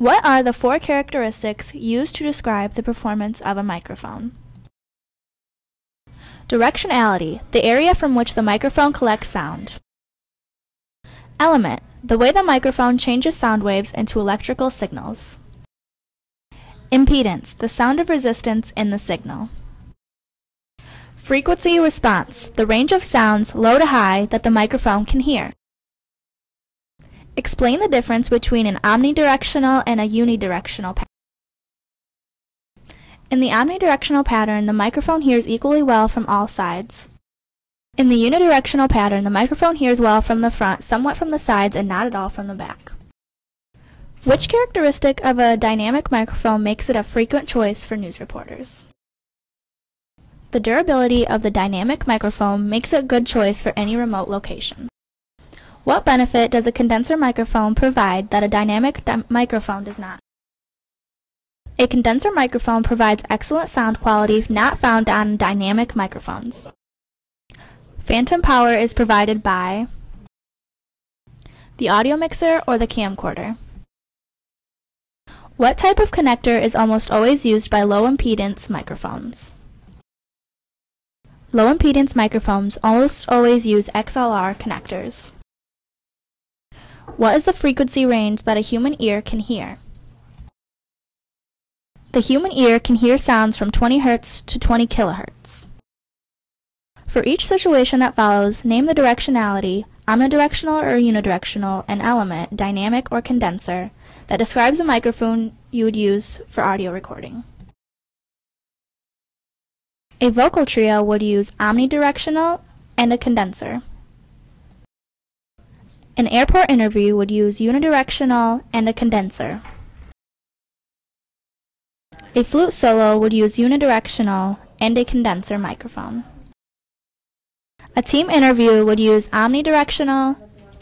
What are the 4 characteristics used to describe the performance of a microphone? Directionality, the area from which the microphone collects sound. Element, the way the microphone changes sound waves into electrical signals. Impedance, the sound of resistance in the signal. Frequency response, the range of sounds, low to high, that the microphone can hear. Explain the difference between an omnidirectional and a unidirectional pattern. In the omnidirectional pattern, the microphone hears equally well from all sides. In the unidirectional pattern, the microphone hears well from the front, somewhat from the sides, and not at all from the back. Which characteristic of a dynamic microphone makes it a frequent choice for news reporters? The durability of the dynamic microphone makes it a good choice for any remote location. What benefit does a condenser microphone provide that a dynamic microphone does not? A condenser microphone provides excellent sound quality not found on dynamic microphones. Phantom power is provided by the audio mixer or the camcorder. What type of connector is almost always used by low impedance microphones? Low impedance microphones almost always use XLR connectors. What is the frequency range that a human ear can hear? The human ear can hear sounds from 20 Hz to 20 kHz. For each situation that follows, name the directionality, omnidirectional or unidirectional, and element, dynamic or condenser, that describes the microphone you would use for audio recording. A vocal trio would use omnidirectional and a condenser. An airport interview would use unidirectional and a condenser. A flute solo would use unidirectional and a condenser microphone. A team interview would use omnidirectional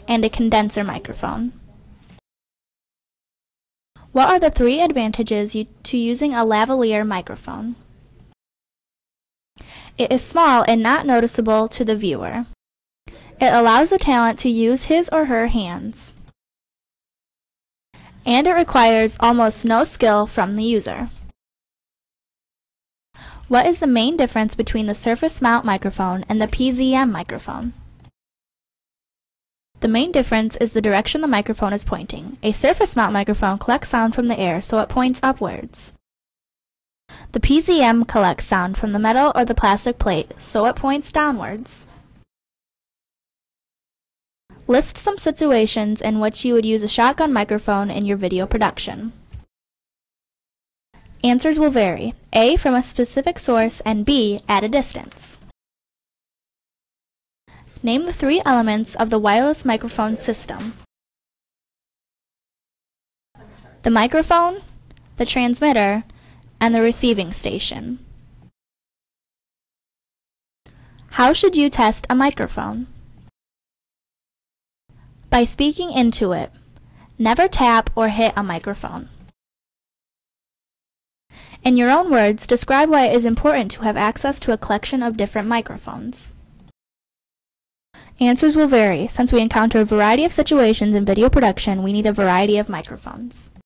and a condenser microphone. What are the 3 advantages to using a lavalier microphone? It is small and not noticeable to the viewer. It allows the talent to use his or her hands. And it requires almost no skill from the user. What is the main difference between the surface mount microphone and the PZM microphone? The main difference is the direction the microphone is pointing. A surface mount microphone collects sound from the air, so it points upwards. The PZM collects sound from the metal or the plastic plate, so it points downwards. List some situations in which you would use a shotgun microphone in your video production. Answers will vary. A, from a specific source, and B, at a distance. Name the 3 elements of the wireless microphone system. The microphone, the transmitter, and the receiving station. How should you test a microphone? By speaking into it. Never tap or hit a microphone. In your own words, describe why it is important to have access to a collection of different microphones. Answers will vary. Since we encounter a variety of situations in video production, we need a variety of microphones.